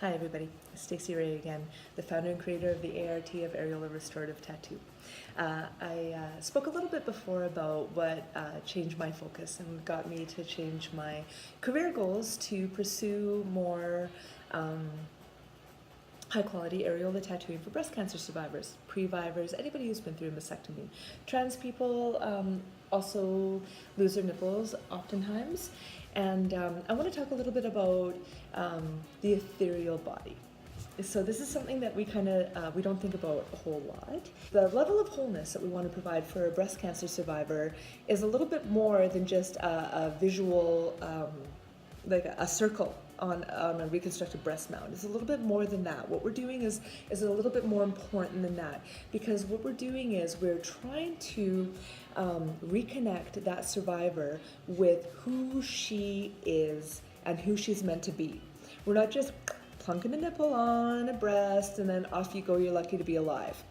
Hi everybody, Stacey Ray again, the founder and creator of the A.R.T. of Areola Restorative Tattoo. I spoke a little bit before about what changed my focus and got me to change my career goals to pursue more high-quality areola tattooing for breast cancer survivors, previvors, anybody who's been through a mastectomy. Trans people also lose their nipples oftentimes. And I want to talk a little bit about the ethereal body. So this is something that we we don't think about a whole lot. The level of wholeness that we want to provide for a breast cancer survivor is a little bit more than just a visual, like a circle on a reconstructed breast mound. It's a little bit more than that. What we're doing is a little bit more important than that, because what we're doing is we're trying to reconnect that survivor with who she is and who she's meant to be. We're not just plunking a nipple on a breast and then off you go, you're lucky to be alive.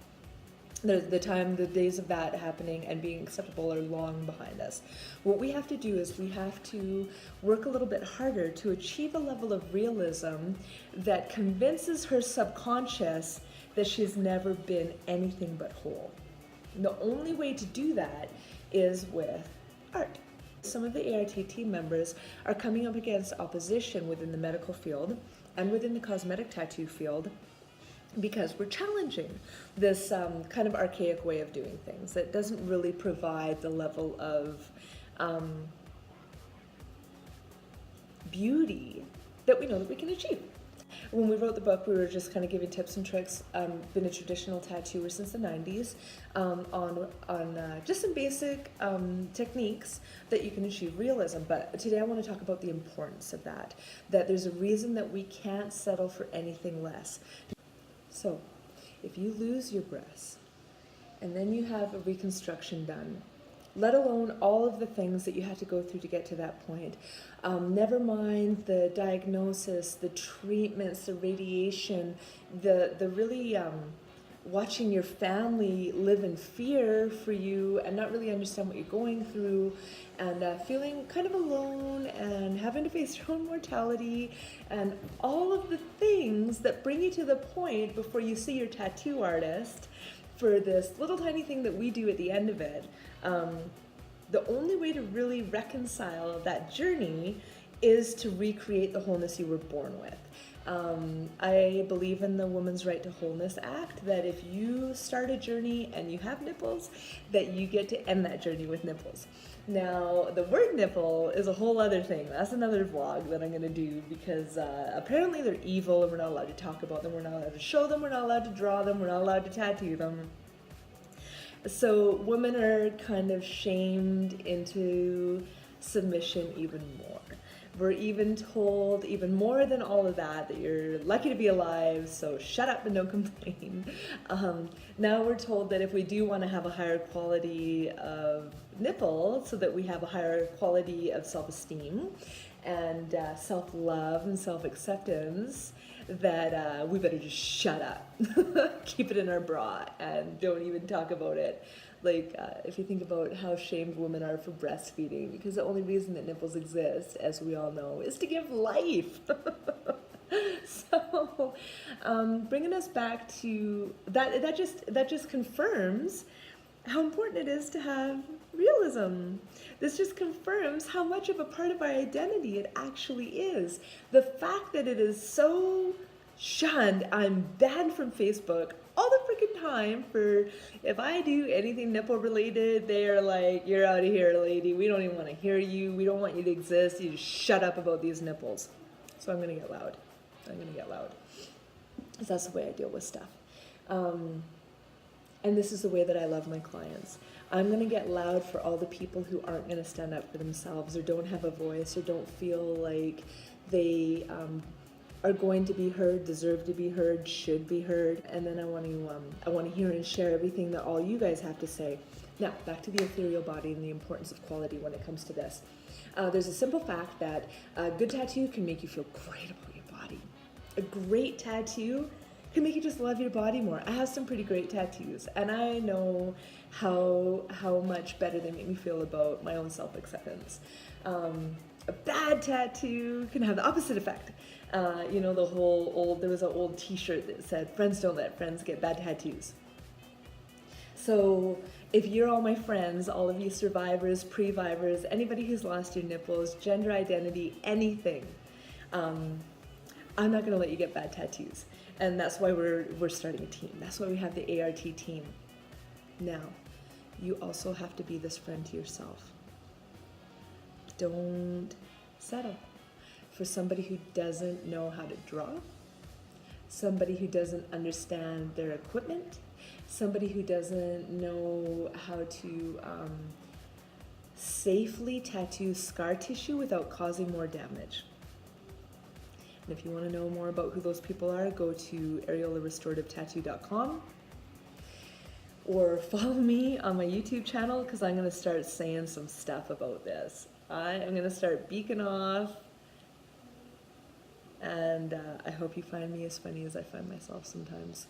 The days of that happening and being acceptable are long behind us. What we have to do is we have to work a little bit harder to achieve a level of realism that convinces her subconscious that she's never been anything but whole. And the only way to do that is with art. Some of the A.R.T. team members are coming up against opposition within the medical field and within the cosmetic tattoo field, because we're challenging this kind of archaic way of doing things that doesn't really provide the level of beauty that we know that we can achieve. When we wrote the book, we were just kind of giving tips and tricks. Been a traditional tattooer since the 90s on just some basic techniques that you can achieve realism. But today I want to talk about the importance of that there's a reason that we can't settle for anything less. So, if you lose your breast and then you have a reconstruction done, let alone all of the things that you had to go through to get to that point, never mind the diagnosis, the treatments, the radiation, the really watching your family live in fear for you and not really understand what you're going through, and feeling kind of alone and having to face your own mortality and all of the things that bring you to the point before you see your tattoo artist for this little tiny thing that we do at the end of it. The only way to really reconcile that journey is to recreate the wholeness you were born with. I believe in the Women's Right to Wholeness Act, that if you start a journey and you have nipples, that you get to end that journey with nipples. Now, the word nipple is a whole other thing. That's another vlog that I'm going to do, because apparently they're evil and we're not allowed to talk about them, we're not allowed to show them, we're not allowed to draw them, we're not allowed to tattoo them. So women are kind of shamed into submission even more. We're even told, even more than all of that you're lucky to be alive, so shut up and don't complain. Now we're told that if we do want to have a higher quality of nipple, so that we have a higher quality of self-esteem and self-love and self-acceptance, that we better just shut up, keep it in our bra, and don't even talk about it. Like, if you think about how shamed women are for breastfeeding, because the only reason that nipples exist, as we all know, is to give life. So, bringing us back to that just confirms how important it is to have realism. This just confirms how much of a part of our identity it actually is. The fact that it is so shunned, I'm banned from Facebook all the freaking time for, if I do anything nipple related, they're like, you're out of here, lady. We don't even want to hear you. We don't want you to exist. You just shut up about these nipples. So I'm going to get loud. Because that's the way I deal with stuff. And this is the way that I love my clients. I'm going to get loud for all the people who aren't going to stand up for themselves, or don't have a voice, or don't feel like they are going to be heard, deserve to be heard, should be heard. And then I want to hear and share everything that all you guys have to say. Now, back to the ethereal body and the importance of quality when it comes to this. There's a simple fact that a good tattoo can make you feel great about your body. A great tattoo can make you just love your body more. I have some pretty great tattoos, and I know how much better they make me feel about my own self-acceptance. A bad tattoo can have the opposite effect. You know, the whole there was an old t-shirt that said, friends don't let friends get bad tattoos. So if you're all my friends, all of you survivors, pre-vivors, anybody who's lost your nipples, gender identity, anything, I'm not gonna let you get bad tattoos. And that's why we're starting a team. That's why we have the A.R.T team. Now, you also have to be this friend to yourself. Don't settle for somebody who doesn't know how to draw, somebody who doesn't understand their equipment, somebody who doesn't know how to safely tattoo scar tissue without causing more damage. And if you want to know more about who those people are, go to areolarestorativetatattoo.com or follow me on my YouTube channel, because I'm going to start saying some stuff about this. I am going to start beaking off, and I hope you find me as funny as I find myself sometimes.